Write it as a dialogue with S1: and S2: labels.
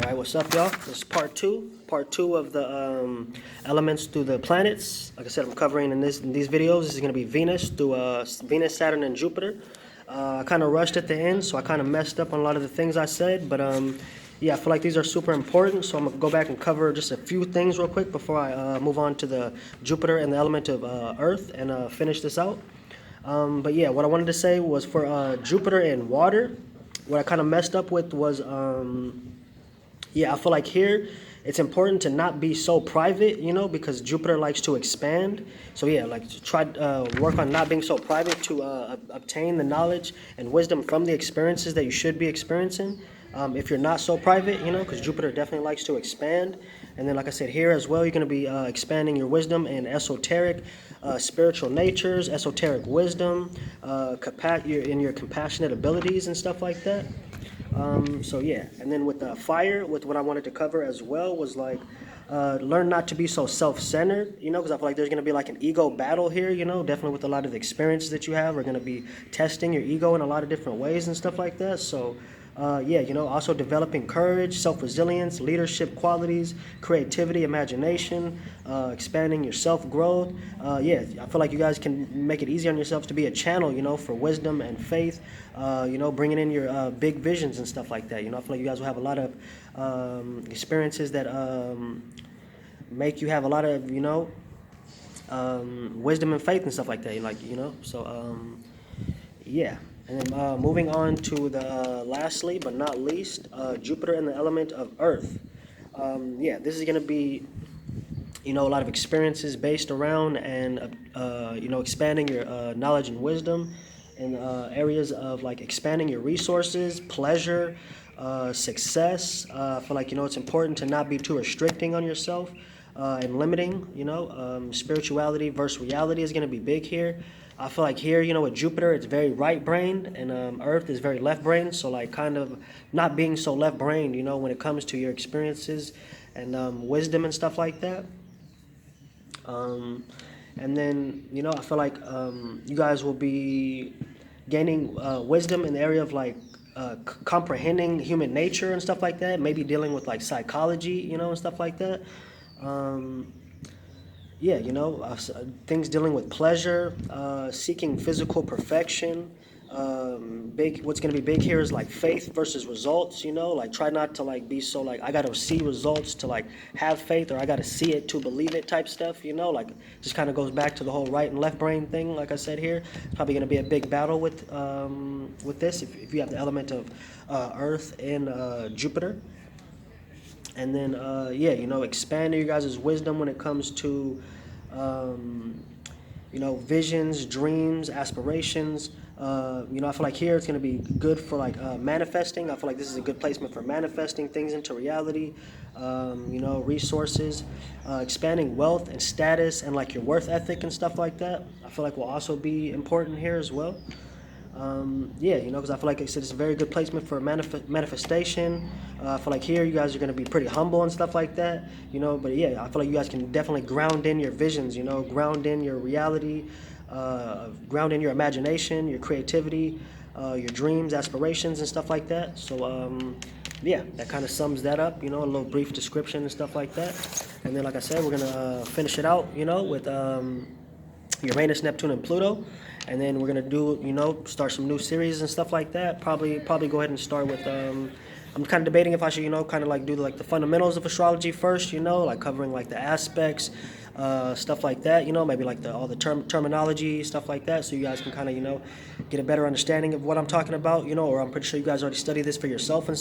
S1: Alright, what's up, y'all? This is part two of the elements through the planets. Like I said, I'm covering in these videos. This is going to be Venus through Venus, Saturn, and Jupiter. I kind of rushed at the end, so I kind of messed up on a lot of the things I said. But yeah, I feel like these are super important, so I'm going to go back and cover just a few things real quick before I move on to the Jupiter and the element of Earth and finish this out. But yeah, what I wanted to say was for Jupiter and water, what I kind of messed up with was... yeah, I feel like here it's important to not be so private, you know, because Jupiter likes to expand. So yeah, like try work on not being so private to obtain the knowledge and wisdom from the experiences that you should be experiencing. If you're not so private, you know, because Jupiter definitely likes to expand. And then, like I said, here as well, you're going to be expanding your wisdom in esoteric, spiritual natures, esoteric wisdom, in your compassionate abilities and stuff like that. So yeah, and then with fire, with what I wanted to cover as well was like learn not to be so self-centered, you know, because I feel like there's going to be like an ego battle here, you know, definitely with a lot of the experiences that you have are going to be testing your ego in a lot of different ways and stuff like that. So yeah, you know, also developing courage, self-resilience, leadership qualities, creativity, imagination, expanding your self-growth. Yeah, I feel like you guys can make it easy on yourselves to be a channel, you know, for wisdom and faith, you know, bringing in your big visions and stuff like that. You know, I feel like you guys will have a lot of experiences that make you have a lot of, you know, wisdom and faith and stuff like that. Like, you know, so yeah. And then moving on to the lastly but not least, Jupiter and the element of Earth. Yeah, this is going to be, you know, a lot of experiences based around and, you know, expanding your knowledge and wisdom in areas of like expanding your resources, pleasure, success. I feel like, you know, it's important to not be too restricting on yourself and limiting, you know. Spirituality versus reality is going to be big here. I feel like here, you know, with Jupiter, it's very right-brained, and Earth is very left-brained. So, like, kind of not being so left-brained, you know, when it comes to your experiences and wisdom and stuff like that. And then, you know, I feel like you guys will be gaining wisdom in the area of, like, comprehending human nature and stuff like that. Maybe dealing with, like, psychology, you know, and stuff like that. Yeah, you know, things dealing with pleasure, seeking physical perfection. What's going to be big here is like faith versus results, you know, like try not to like be so like I got to see results to like have faith, or I got to see it to believe it type stuff, you know, like just kind of goes back to the whole right and left brain thing. Like I said here, it's probably going to be a big battle with this if you have the element of Earth and Jupiter. And then, yeah, you know, expanding your guys' wisdom when it comes to, you know, visions, dreams, aspirations. You know, I feel like here it's going to be good for, like, manifesting. I feel like this is a good placement for manifesting things into reality, you know, resources, expanding wealth and status and, like, your worth ethic and stuff like that. I feel like will also be important here as well. Yeah, you know, because I feel like it's a very good placement for manifestation. I feel like here you guys are going to be pretty humble and stuff like that, you know, but yeah, I feel like you guys can definitely ground in your visions, you know, ground in your reality, ground in your imagination, your creativity, your dreams, aspirations, and stuff like that. So, yeah, that kind of sums that up, you know, a little brief description and stuff like that. And then, like I said, we're going to finish it out, you know, with Uranus, Neptune, and Pluto. And then we're gonna do, you know, start some new series and stuff like that. Probably go ahead and start with. I'm kind of debating if I should, you know, kind of like do like the fundamentals of astrology first, you know, like covering like the aspects, stuff like that, you know, maybe like all the terminology, stuff like that, so you guys can kind of, you know, get a better understanding of what I'm talking about, you know, or I'm pretty sure you guys already studied this for yourself and stuff.